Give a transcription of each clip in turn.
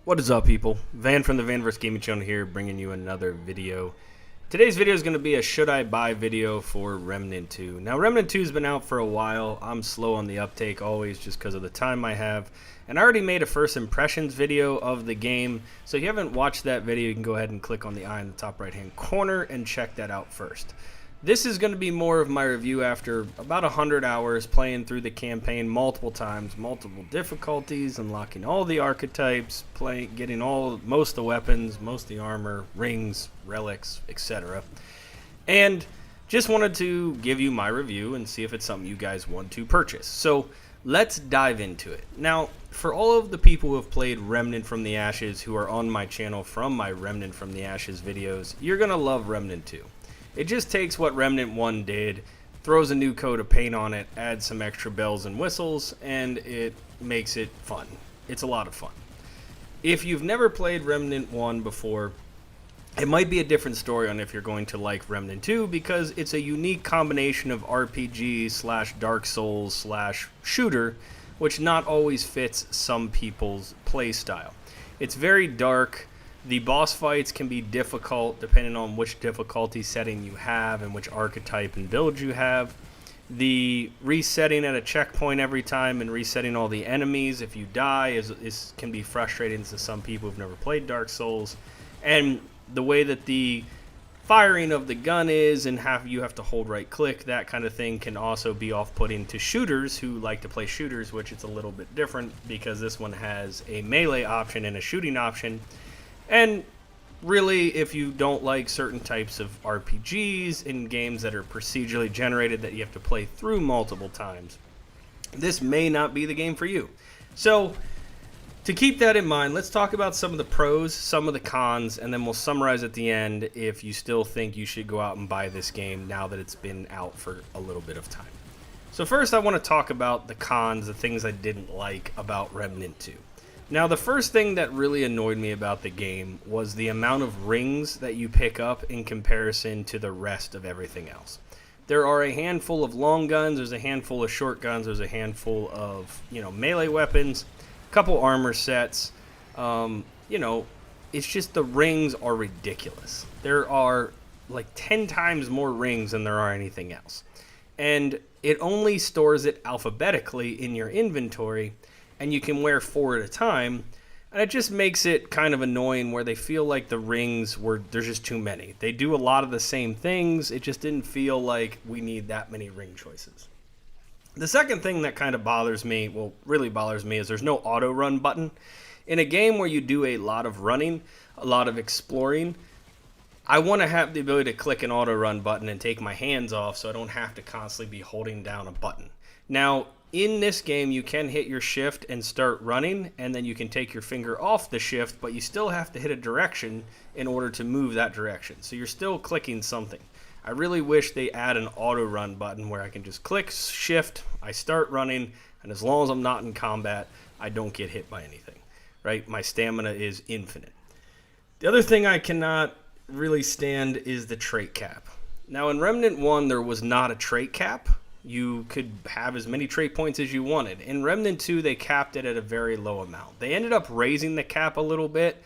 What is up, people? Van from the VaniverseGaming channel here, bringing you another video. Today's video is going to be a should I buy video for Remnant 2. Now, Remnant 2 has been out for a while. I'm slow on the uptake always just because of the time I have. And I already made a first impressions video of the game. So if you haven't watched that video, you can go ahead and click on the eye in the top right hand corner and check that out first. This is going to be more of my review after about 100 hours playing through the campaign multiple times, multiple difficulties, unlocking all the archetypes, getting most of the weapons, most of the armor, rings, relics, etc. And just wanted to give you my review and see if it's something you guys want to purchase. So let's dive into it. Now, for all of the people who have played Remnant from the Ashes who are on my channel from my Remnant from the Ashes videos, you're going to love Remnant 2. It just takes what Remnant 1 did, throws a new coat of paint on it, adds some extra bells and whistles, and it makes it fun. It's a lot of fun. If you've never played Remnant 1 before, it might be a different story on if you're going to like Remnant 2 because it's a unique combination of RPG / Dark Souls / shooter, which not always fits some people's play style. It's very dark. The boss fights can be difficult depending on which difficulty setting you have and which archetype and build you have. The resetting at a checkpoint every time and resetting all the enemies if you die can be frustrating to some people who've never played Dark Souls. And the way that the firing of the gun is and you have to hold right click, that kind of thing can also be off-putting to shooters who like to play shooters, which it's a little bit different because this one has a melee option and a shooting option. And really, if you don't like certain types of RPGs in games that are procedurally generated that you have to play through multiple times, this may not be the game for you. So, to keep that in mind, let's talk about some of the pros, some of the cons, and then we'll summarize at the end if you still think you should go out and buy this game now that it's been out for a little bit of time. So first, I want to talk about the cons, the things I didn't like about Remnant 2. Now, the first thing that really annoyed me about the game was the amount of rings that you pick up in comparison to the rest of everything else. There are a handful of long guns, there's a handful of short guns, there's a handful of, melee weapons, a couple armor sets. It's just the rings are ridiculous. There are like 10 times more rings than there are anything else. And it only stores it alphabetically in your inventory, and you can wear 4 at a time, and it just makes it kind of annoying where they feel like the rings there's just too many. They do a lot of the same things, it just didn't feel like we need that many ring choices. The second thing that kind of really bothers me, is there's no auto run button. In a game where you do a lot of running, a lot of exploring, I want to have the ability to click an auto run button and take my hands off so I don't have to constantly be holding down a button. Now, in this game, you can hit your shift and start running, and then you can take your finger off the shift, but you still have to hit a direction in order to move that direction. So you're still clicking something. I really wish they add an auto run button where I can just click shift, I start running, and as long as I'm not in combat, I don't get hit by anything, right? My stamina is infinite. The other thing I cannot really stand is the trait cap. Now, in Remnant 1, there was not a trait cap. You could have as many trait points as you wanted. In Remnant 2, they capped it at a very low amount. They ended up raising the cap a little bit,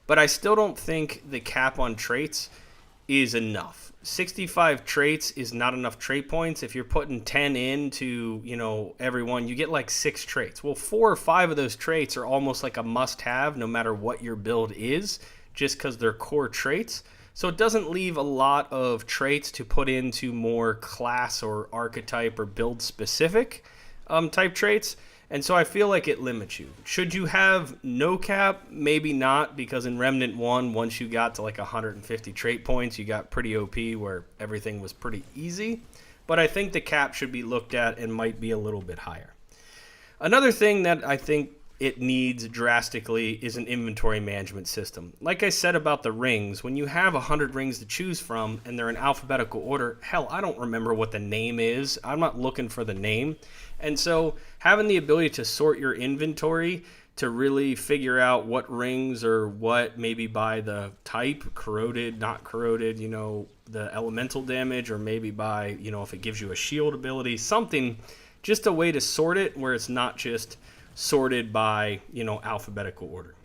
but I still don't think the cap on traits is enough. 65 traits is not enough trait points. If you're putting 10 into, every one, you get like 6 traits. Well, 4 or 5 of those traits are almost like a must-have no matter what your build is, just because they're core traits. So it doesn't leave a lot of traits to put into more class or archetype or build specific type traits. And so I feel like it limits you. Should you have no cap? Maybe not, because in Remnant 1, once you got to like 150 trait points, you got pretty OP where everything was pretty easy. But I think the cap should be looked at and might be a little bit higher. Another thing that I think it needs drastically is an inventory management system. Like I said about the rings, when you have 100 rings to choose from and they're in alphabetical order, hell, I don't remember what the name is. I'm not looking for the name. And so having the ability to sort your inventory to really figure out what rings or what, maybe by the type, corroded, not corroded, the elemental damage, or maybe by, if it gives you a shield ability, something, just a way to sort it where it's not just sorted by, alphabetical order.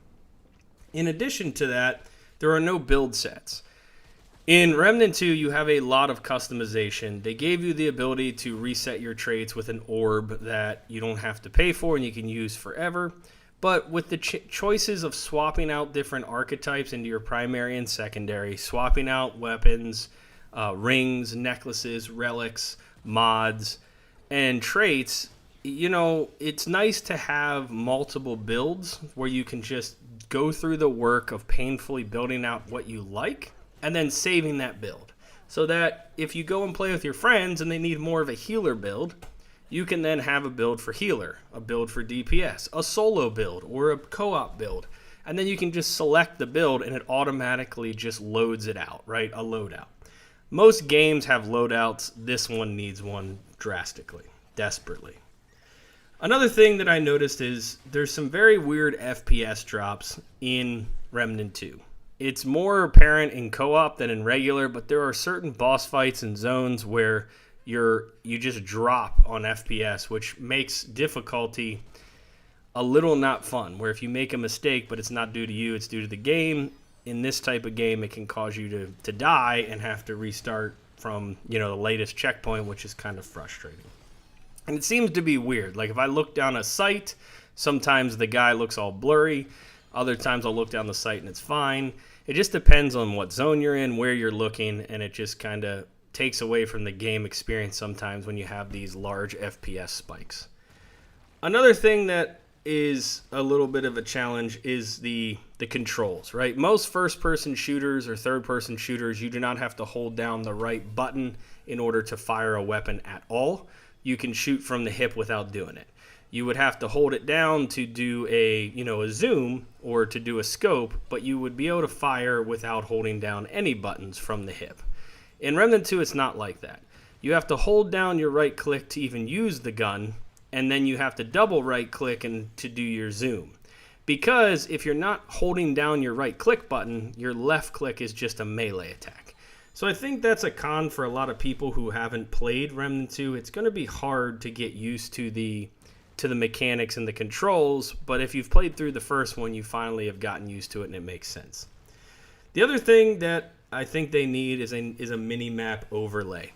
In addition to that, there are no build sets. In Remnant 2, you have a lot of customization. They gave you the ability to reset your traits with an orb that you don't have to pay for and you can use forever. But with the choices of swapping out different archetypes into your primary and secondary, swapping out weapons, rings, necklaces, relics, mods, and traits, you know, it's nice to have multiple builds where you can just go through the work of painfully building out what you like and then saving that build. So that if you go and play with your friends and they need more of a healer build, you can then have a build for healer, a build for DPS, a solo build, or a co-op build. And then you can just select the build and it automatically just loads it out, right? A loadout. Most games have loadouts. This one needs one drastically, desperately. Another thing that I noticed is there's some very weird FPS drops in Remnant 2. It's more apparent in co-op than in regular, but there are certain boss fights and zones where you just drop on FPS, which makes difficulty a little not fun, where if you make a mistake but it's not due to you, it's due to the game. In this type of game, it can cause you to die and have to restart from, you know, the latest checkpoint, which is kind of frustrating. And it seems to be weird. Like if I look down a sight, sometimes the guy looks all blurry. Other times I'll look down the sight and it's fine. It just depends on what zone you're in, where you're looking, and it just kind of takes away from the game experience sometimes when you have these large FPS spikes. Another thing that is a little bit of a challenge is the controls, right? Most first-person shooters or third-person shooters, you do not have to hold down the right button in order to fire a weapon at all. You can shoot from the hip without doing it. You would have to hold it down to do a zoom or to do a scope, but you would be able to fire without holding down any buttons from the hip. In Remnant 2, it's not like that. You have to hold down your right click to even use the gun, and then you have to double right click and to do your zoom. Because if you're not holding down your right click button, your left click is just a melee attack. So I think that's a con for a lot of people who haven't played Remnant 2. It's going to be hard to get used to the mechanics and the controls, but if you've played through the first one, you finally have gotten used to it and it makes sense. The other thing that I think they need is a mini-map overlay.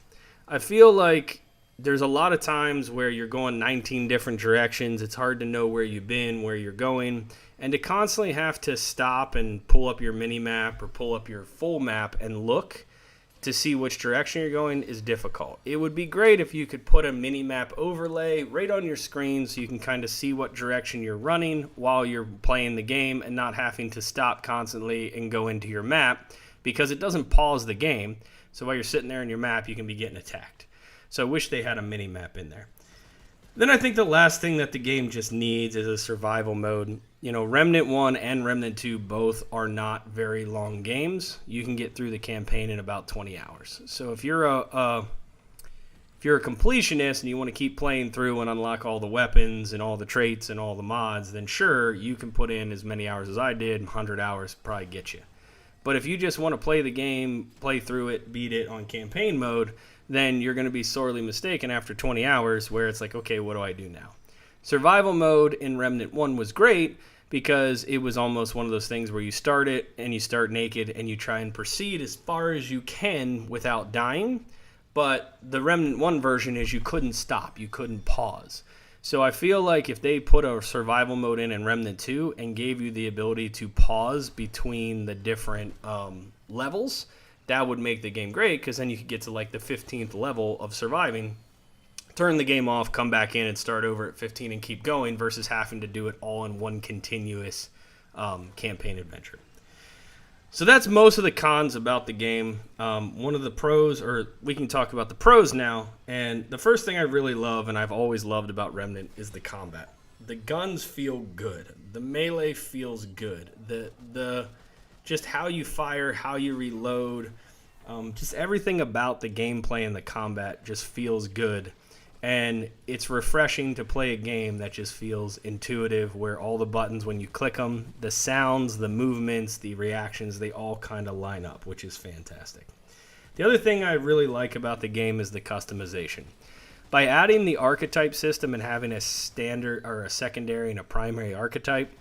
I feel like there's a lot of times where you're going 19 different directions. It's hard to know where you've been, where you're going, and to constantly have to stop and pull up your mini-map or pull up your full map and look to see which direction you're going is difficult. It would be great if you could put a mini-map overlay right on your screen so you can kind of see what direction you're running while you're playing the game and not having to stop constantly and go into your map, because it doesn't pause the game. So while you're sitting there in your map, you can be getting attacked. So I wish they had a mini-map in there. Then I think the last thing that the game just needs is a survival mode. You know, Remnant 1 and Remnant 2 both are not very long games. You can get through the campaign in about 20 hours. So if you're a completionist and you want to keep playing through and unlock all the weapons and all the traits and all the mods, then sure, you can put in as many hours as I did. 100 hours probably get you. But if you just want to play the game, play through it, beat it on campaign mode, then you're going to be sorely mistaken after 20 hours where it's like, okay, what do I do now? Survival mode in Remnant 1 was great because it was almost one of those things where you start it and you start naked and you try and proceed as far as you can without dying. But the Remnant 1 version is you couldn't stop, you couldn't pause. So I feel like if they put a survival mode in Remnant 2 and gave you the ability to pause between the different levels, that would make the game great, because then you could get to like the 15th level of surviving, turn the game off, come back in and start over at 15 and keep going, versus having to do it all in one continuous campaign adventure. So that's most of the cons about the game. One of the pros, or we can talk about the pros now, and the first thing I really love and I've always loved about Remnant is the combat. The guns feel good. The melee feels good. The just how you fire, how you reload, just everything about the gameplay and the combat just feels good. And it's refreshing to play a game that just feels intuitive, where all the buttons, when you click them, the sounds, the movements, the reactions, they all kind of line up, which is fantastic. The other thing I really like about the game is the customization. By adding the archetype system and having a standard or a secondary and a primary archetype,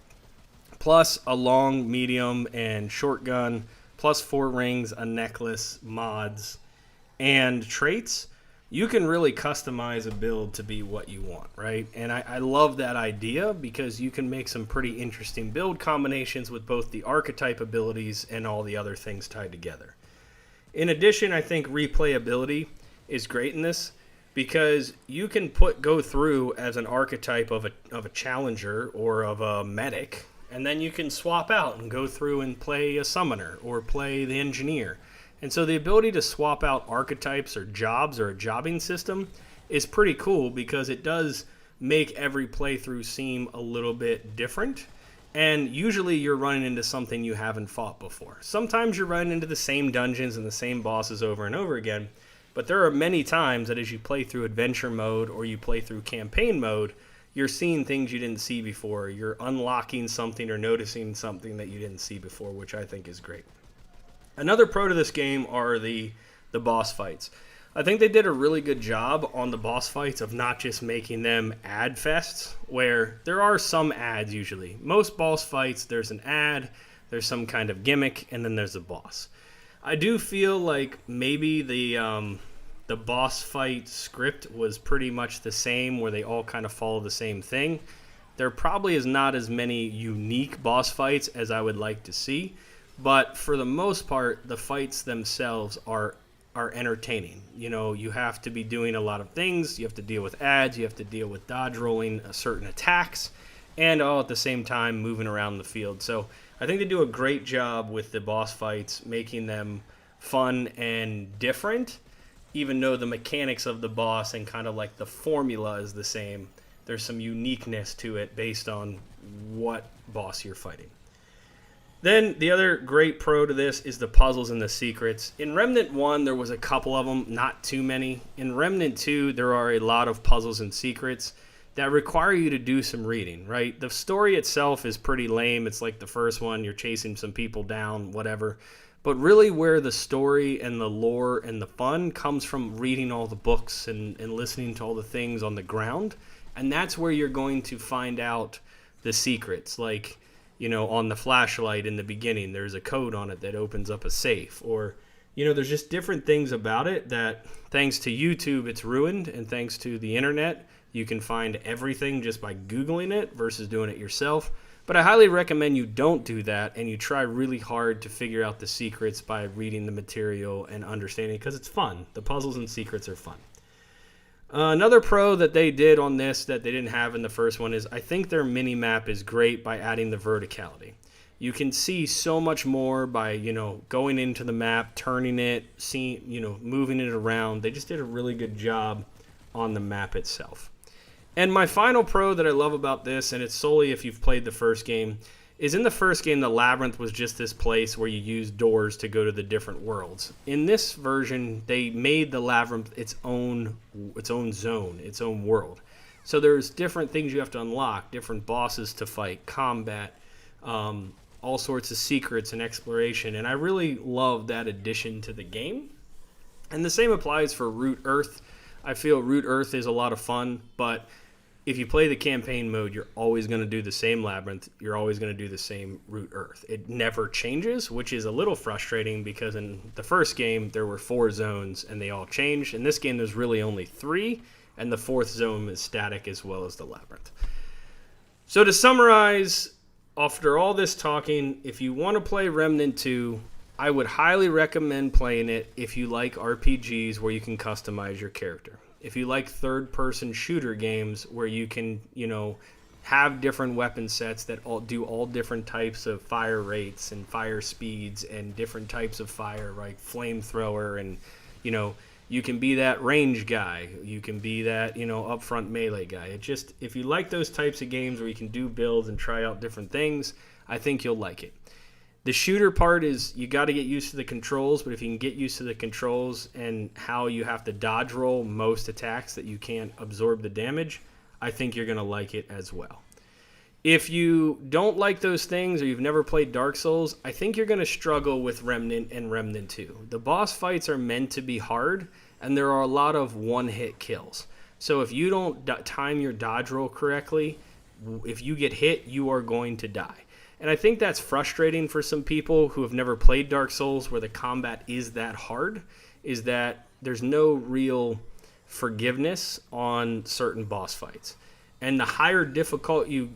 plus a long, medium, and short gun, plus 4 rings, a necklace, mods, and traits, you can really customize a build to be what you want, right? And I love that idea because you can make some pretty interesting build combinations with both the archetype abilities and all the other things tied together. In addition, I think replayability is great in this because you can go through as an archetype of a challenger or of a medic, and then you can swap out and go through and play a summoner or play the engineer. And so the ability to swap out archetypes or jobs or a jobbing system is pretty cool because it does make every playthrough seem a little bit different. And usually you're running into something you haven't fought before. Sometimes you're running into the same dungeons and the same bosses over and over again. But there are many times that as you play through adventure mode or you play through campaign mode, you're seeing things you didn't see before. You're unlocking something or noticing something that you didn't see before, which I think is great. Another pro to this game are the boss fights. I think they did a really good job on the boss fights of not just making them ad fests, where there are some ads usually. Most boss fights, there's an ad, there's some kind of gimmick, and then there's a boss. I do feel like maybe the boss fight script was pretty much the same, where they all kind of follow the same thing. There probably is not as many unique boss fights as I would like to see. But for the most part, the fights themselves are entertaining. You know, you have to be doing a lot of things. You have to deal with ads. You have to deal with dodge rolling certain attacks, and all at the same time moving around the field. So I think they do a great job with the boss fights, making them fun and different, even though the mechanics of the boss and kind of like the formula is the same. There's some uniqueness to it based on what boss you're fighting. Then the other great pro to this is the puzzles and the secrets. In Remnant 1, there was a couple of them, not too many. In Remnant 2, there are a lot of puzzles and secrets that require you to do some reading, right? The story itself is pretty lame. It's like the first one, you're chasing some people down, whatever. But really where the story and the lore and the fun comes from reading all the books and listening to all the things on the ground. And that's where you're going to find out the secrets, like, you know, on the flashlight in the beginning, there's a code on it that opens up a safe. Or, you know, there's just different things about it that, thanks to YouTube, it's ruined. And thanks to the internet, you can find everything just by Googling it versus doing it yourself. But I highly recommend you don't do that and you try really hard to figure out the secrets by reading the material and understanding, because it's fun. The puzzles and secrets are fun. Another pro that they did on this that they didn't have in the first one is I think their mini-map is great by adding the verticality. You can see so much more by, you know, going into the map, turning it, seeing, you know, moving it around. They just did a really good job on the map itself. And my final pro that I love about this, and it's solely if you've played the first game, is in the first game the labyrinth was just this place where you use doors to go to the different worlds. In this version, they made the labyrinth its own zone, its own world. So there's different things you have to unlock, different bosses to fight, combat, all sorts of secrets and exploration. And I really love that addition to the game. And the same applies for Root Earth. I feel Root Earth is a lot of fun, but if you play the campaign mode, you're always going to do the same labyrinth. You're always going to do the same Root Earth. It never changes, which is a little frustrating because in the first game, there were 4 zones and they all changed. In this game, there's really only 3, and the 4th zone is static as well as the labyrinth. So to summarize, after all this talking, if you want to play Remnant 2, I would highly recommend playing it if you like RPGs where you can customize your character. If you like third-person shooter games where you can, you know, have different weapon sets that all do all different types of fire rates and fire speeds and different types of fire, like flamethrower, and, you know, you can be that range guy, you can be that, you know, upfront melee guy. It just, if you like those types of games where you can do builds and try out different things, I think you'll like it. The shooter part is you got to get used to the controls, but if you can get used to the controls and how you have to dodge roll most attacks that you can't absorb the damage, I think you're going to like it as well. If you don't like those things or you've never played Dark Souls, I think you're going to struggle with Remnant and Remnant 2. The boss fights are meant to be hard, and there are a lot of one-hit kills. So if you don't time your dodge roll correctly, if you get hit, you are going to die. And I think that's frustrating for some people who have never played Dark Souls, where the combat is that hard, is that there's no real forgiveness on certain boss fights. And the higher difficulty,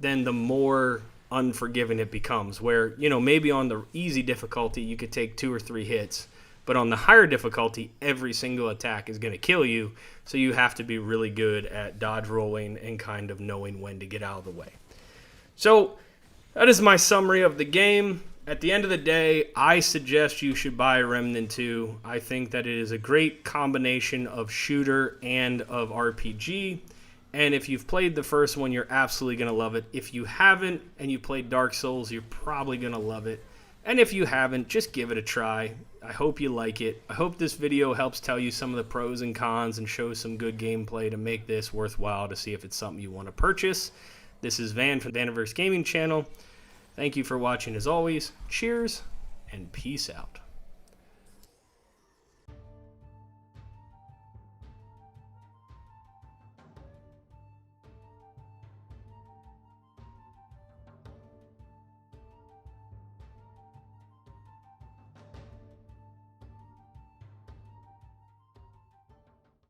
then the more unforgiving it becomes, where, you know, maybe on the easy difficulty you could take 2 or 3 hits, but on the higher difficulty every single attack is going to kill you, so you have to be really good at dodge rolling and kind of knowing when to get out of the way. So that is my summary of the game. At the end of the day, I suggest you should buy Remnant II. I think that it is a great combination of shooter and of RPG. And if you've played the first one, you're absolutely going to love it. If you haven't and you played Dark Souls, you're probably going to love it. And if you haven't, just give it a try. I hope you like it. I hope this video helps tell you some of the pros and cons and show some good gameplay to make this worthwhile to see if it's something you want to purchase. This is Van from the VaniverseGaming channel. Thank you for watching as always. Cheers and peace out.